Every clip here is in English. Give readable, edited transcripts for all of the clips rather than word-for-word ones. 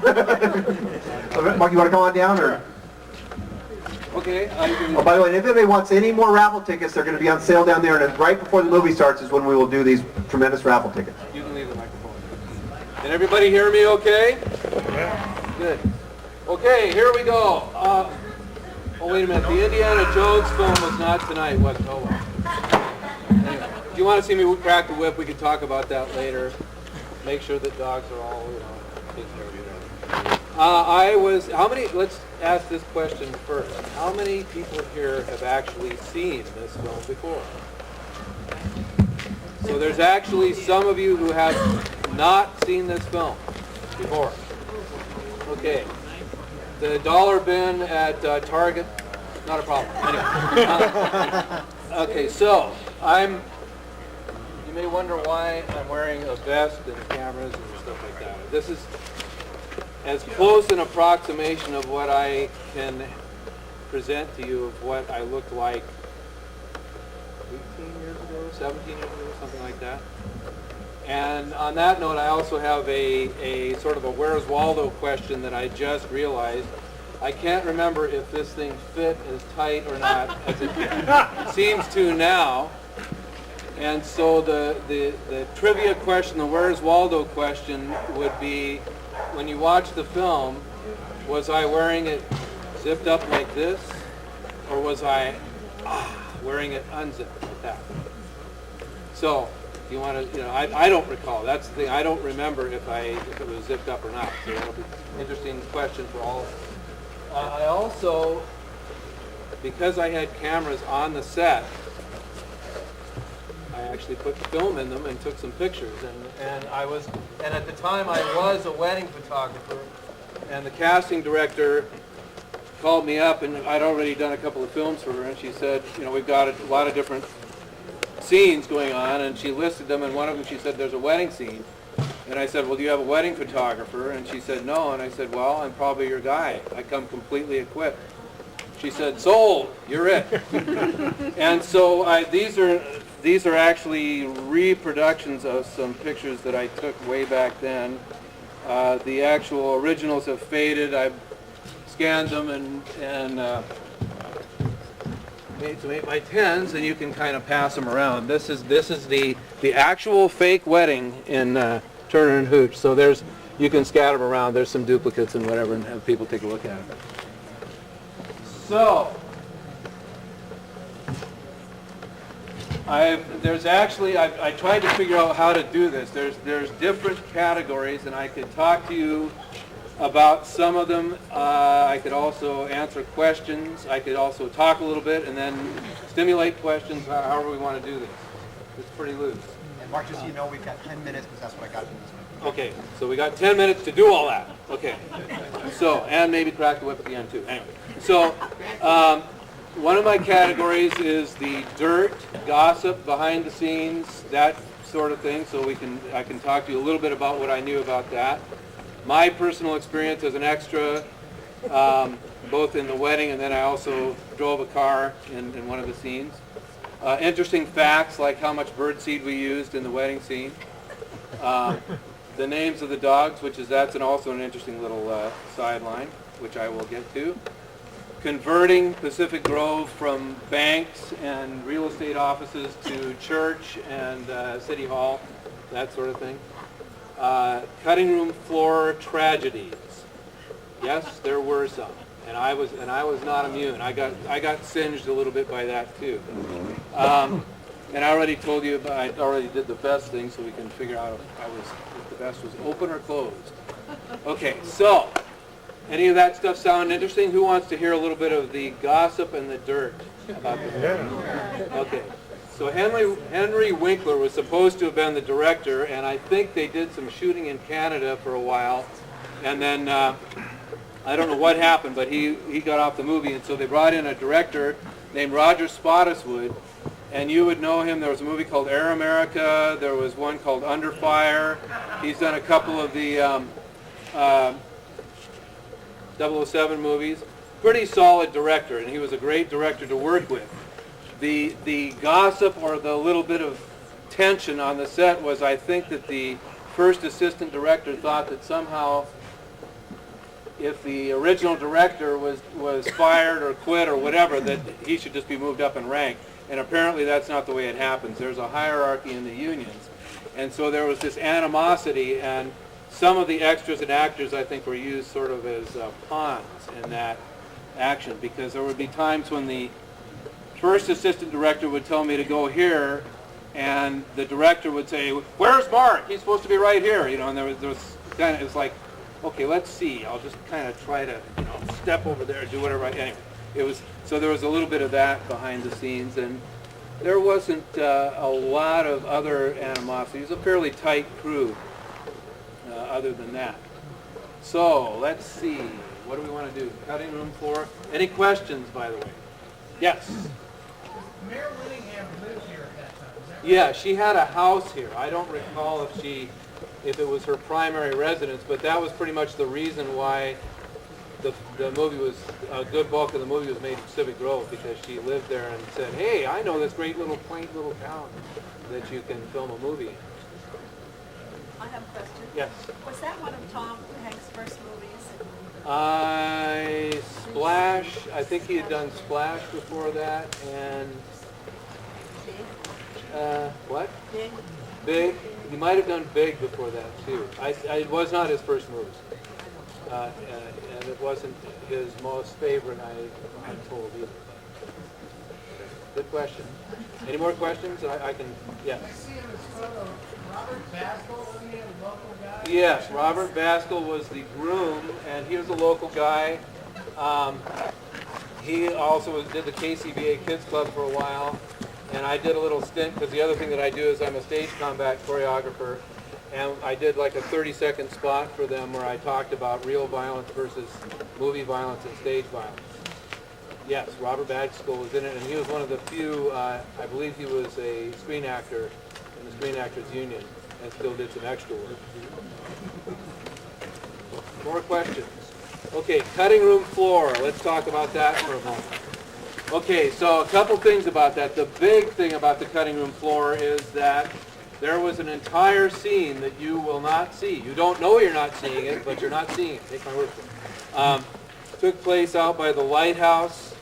Mark, you want to come on down? Or? Okay. Oh, by the way, if anybody wants any more raffle tickets, they're going to be on sale down there, and right before the movie starts is when we will do these tremendous raffle tickets. You can leave the microphone. Can everybody hear me okay? Yeah. Good. Okay, here we go. Oh, wait a minute. The Indiana Jones film was not tonight, was it? Oh, well. Anyway, if you want to see me crack the whip, we can talk about that later. Make sure that dogs are all, taken care of. How many, let's ask this question first. How many people here have actually seen this film before? So there's actually some of you who have not seen this film before. Okay. The dollar bin at Target, not a problem. Anyway. Okay, so you may wonder why I'm wearing a vest and cameras and stuff like that. This is as close an approximation of what I can present to you of what I looked like 18 years ago, 17 years ago, something like that. And on that note, I also have a sort of a Where's Waldo question that I just realized. I can't remember if this thing fit as tight or not as it seems to now. And so the trivia question, the Where's Waldo question would be, when you watch the film, was I wearing it zipped up like this, or was I wearing it unzipped like that? So, if you want to, I don't recall. That's the thing. I don't remember if it was zipped up or not. So that'll be an interesting question for all of us. I also, because I had cameras on the set, I actually put the film in them and took some pictures. And at the time I was a wedding photographer, and the casting director called me up, and I'd already done a couple of films for her, and she said, we've got a lot of different scenes going on, and she listed them, and one of them she said, there's a wedding scene. And I said, well, do you have a wedding photographer? And she said, no. And I said, well, I'm probably your guy. I come completely equipped. She said, sold, you're it. And so these are actually reproductions of some pictures that I took way back then. The actual originals have faded. I've scanned them and made my 10s, and you can kind of pass them around. This is the actual fake wedding in Turner and Hooch. So you can scatter them around. There's some duplicates and whatever, and have people take a look at it. So I tried to figure out how to do this. There's different categories, and I could talk to you about some of them. I could also answer questions. I could also talk a little bit and then stimulate questions, however we want to do this. It's pretty loose. And Mark, just so you know, we've got 10 minutes because that's what I got from this one. Okay, so we got 10 minutes to do all that. Okay. So, and maybe crack the whip at the end too. Anyway, so one of my categories is the dirt, gossip, behind the scenes, that sort of thing. So I can talk to you a little bit about what I knew about that. My personal experience as an extra, both in the wedding and then I also drove a car in one of the scenes. Interesting facts like how much birdseed we used in the wedding scene. The names of the dogs, that's also an interesting little sideline, which I will get to. Converting Pacific Grove from banks and real estate offices to church and city hall, that sort of thing. Cutting room floor tragedies. Yes, there were some, and I was not immune. I got singed a little bit by that too. And I already told you I already did the best thing, so we can figure out if the vest was open or closed. Okay, so any of that stuff sound interesting? Who wants to hear a little bit of the gossip and the dirt about the movie? Okay. So Henry Winkler was supposed to have been the director, and I think they did some shooting in Canada for a while, and then I don't know what happened, but he got off the movie, and so they brought in a director named Roger Spottiswoode, and you would know him. There was a movie called Air America. There was one called Under Fire. He's done a couple of the 007 movies. Pretty solid director, and he was a great director to work with. The gossip or the little bit of tension on the set was, I think that the first assistant director thought that somehow if the original director was fired or quit or whatever, that he should just be moved up in rank. And apparently that's not the way it happens. There's a hierarchy in the unions. And so there was this animosity, and some of the extras and actors, I think, were used sort of as pawns in that action, because there would be times when the first assistant director would tell me to go here, and the director would say, "Where's Mark? He's supposed to be right here." You know, and there was kind of, it was like, okay, let's see. I'll just kind of try to, you know, step over there, do whatever. Anyway, it was, so there was a little bit of that behind the scenes, and there wasn't a lot of other animosity. It was a fairly tight crew, other than that. So let's see. What do we want to do? Cutting room floor. Any questions, by the way? Yes. Mayor Winningham lived here at that time, is that right? Yeah, she had a house here. I don't recall if it was her primary residence, but that was pretty much the reason why the movie was, a good bulk of the movie was made in Pacific Grove, because she lived there and said, "Hey, I know this great little quaint little town that you can film a movie in." I have a question. Yes. Was that one of Tom Hanks' first movies? Splash, I think he had done Splash before that, and Big? what? Big? Big. He might have done Big before that too. It was not his first movie, and it wasn't his most favorite. I'm told either. Good question. Any more questions? I can. Yes. I see in this photo, Robert Baskell, wasn't he a local guy? Yes, Robert Baskell was the groom, and he was a local guy. He also did the KCBA Kids Club for a while, and I did a little stint, because the other thing that I do is I'm a stage combat choreographer, and I did like a 30-second spot for them where I talked about real violence versus movie violence and stage violence. Yes, Robert Baskell was in it, and he was one of the few, I believe he was a screen actor in the Screen Actors Union, and still did some extra work. More questions? Okay, cutting room floor. Let's talk about that for a moment. Okay, so a couple things about that. The big thing about the cutting room floor is that there was an entire scene that you will not see. You don't know you're not seeing it, but you're not seeing it. Take my word for it. Took place out by the lighthouse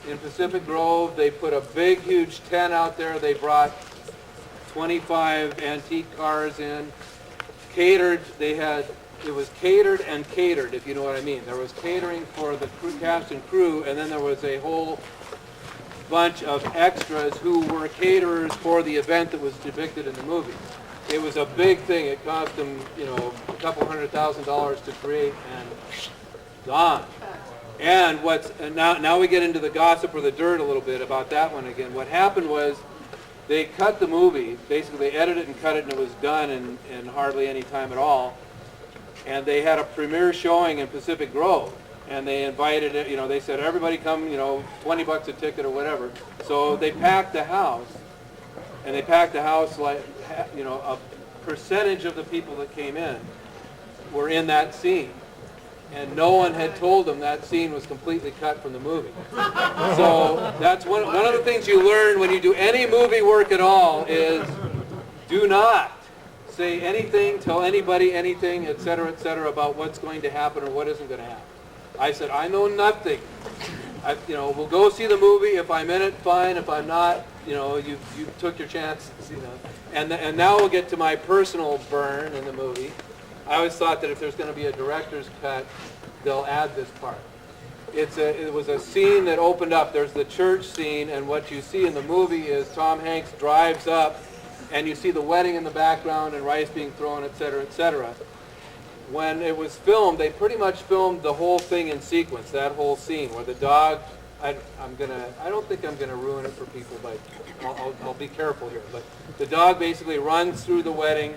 in Pacific Grove. They put a big, huge tent out there. They brought 25 antique cars in. Catered. It was catered and catered, if you know what I mean. There was catering for the cast and crew, and then there was a whole bunch of extras who were caterers for the event that was depicted in the movie. It was a big thing. It cost them, you know, a couple $100,000 to create, and gone. And now we get into the gossip or the dirt a little bit about that one again. What happened was they cut the movie. Basically, they edited and cut it, and it was done in hardly any time at all. And they had a premiere showing in Pacific Grove, and they invited it, you know, they said, everybody come, you know, $20 a ticket or whatever. So they packed the house, and they packed the house like, you know, a percentage of the people that came in were in that scene. And no one had told them that scene was completely cut from the movie. So that's one of the things you learn when you do any movie work at all is do not say anything, tell anybody anything, et cetera, about what's going to happen or what isn't going to happen. I said, I know nothing. You know, we'll go see the movie. If I'm in it, fine. If I'm not, you know, you took your chances, you know. And now we'll get to my personal burn in the movie. I always thought that if there's going to be a director's cut, they'll add this part. It was a scene that opened up. There's the church scene, and what you see in the movie is Tom Hanks drives up, and you see the wedding in the background and rice being thrown, et cetera, et cetera. When it was filmed, they pretty much filmed the whole thing in sequence, that whole scene where the dog, I don't think I'm gonna ruin it for people, but I'll be careful here. But the dog basically runs through the wedding,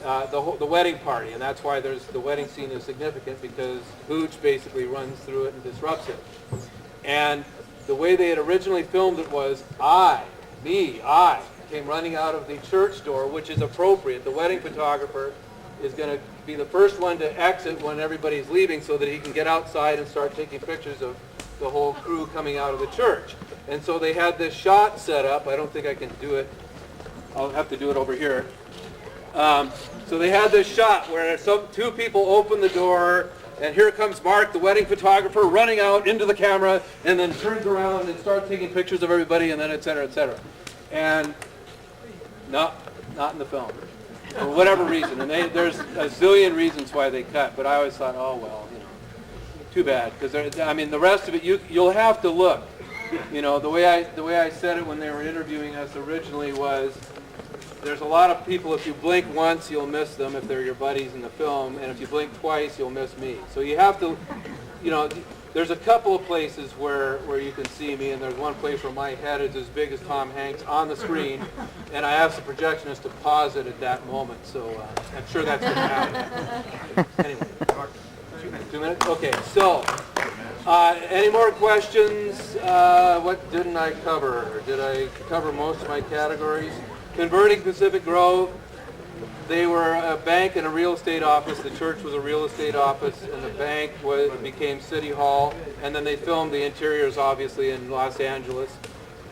the wedding party, and that's why the wedding scene is significant, because Hooch basically runs through it and disrupts it. And the way they had originally filmed it was I came running out of the church door, which is appropriate. The wedding photographer is going to be the first one to exit when everybody's leaving so that he can get outside and start taking pictures of the whole crew coming out of the church. And so they had this shot set up. I don't think I can do it. I'll have to do it over here. So they had this shot where two people open the door and here comes Mark, the wedding photographer, running out into the camera, and then turns around and starts taking pictures of everybody, and then et cetera, et cetera. And not in the film, for whatever reason. And there's a zillion reasons why they cut, but I always thought, oh well, you know, too bad, because I mean the rest of it you'll have to look. You know, the way I said it when they were interviewing us originally was, there's a lot of people, if you blink once, you'll miss them if they're your buddies in the film, and if you blink twice, you'll miss me. So you have to, you know, there's a couple of places where you can see me, and there's one place where my head is as big as Tom Hanks on the screen, and I asked the projectionist to pause it at that moment, so I'm sure that's going to happen. Anyway, 2 minutes? Okay, so, any more questions? What didn't I cover? Did I cover most of my categories? Converting Pacific Grove, they were a bank and a real estate office. The church was a real estate office, and the bank became City Hall. And then they filmed the interiors, obviously, in Los Angeles.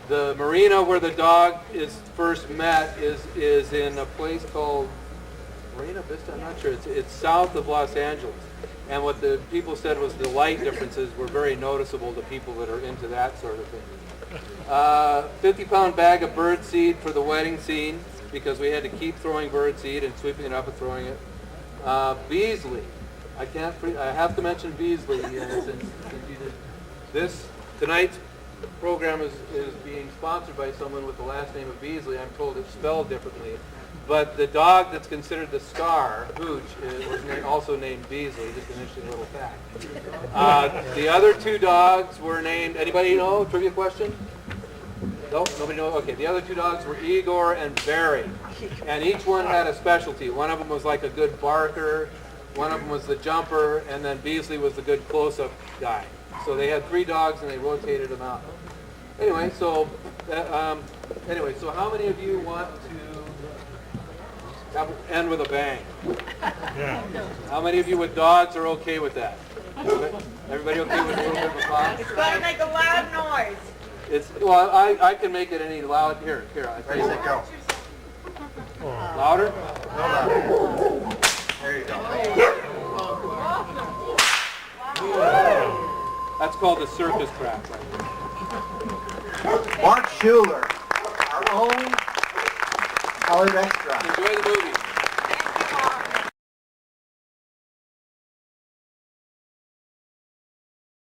The marina where the dog is first met is in a place called Marina Vista. I'm not sure. It's south of Los Angeles. And what the people said was the light differences were very noticeable to people that are into that sort of thing. 50-pound bag of bird seed for the wedding scene, because we had to keep throwing bird seed and sweeping it up and throwing it. Beasley, I have to mention Beasley since you did. Tonight's program is being sponsored by someone with the last name of Beasley. I'm told it's spelled differently, but the dog that's considered the star, Hooch, was also named Beasley. Just an interesting little fact. The other two dogs were named. Anybody know? Trivia question? No, nobody knows. Okay, the other two dogs were Igor and Barry, and each one had a specialty. One of them was like a good barker, one of them was the jumper, and then Beasley was the good close-up guy. So they had 3 dogs, and they rotated them out. Anyway, so how many of you want to end with a bang? Yeah. How many of you with dogs are okay with that? Everybody okay with a little bit of a pause? It's going to make a loud noise. Well, I can make it any loud. Here. Ready, set, go. Louder? No louder. There you go. That's called the circus trap. Mark Shuler, our own Hollywood extra. Enjoy the movie.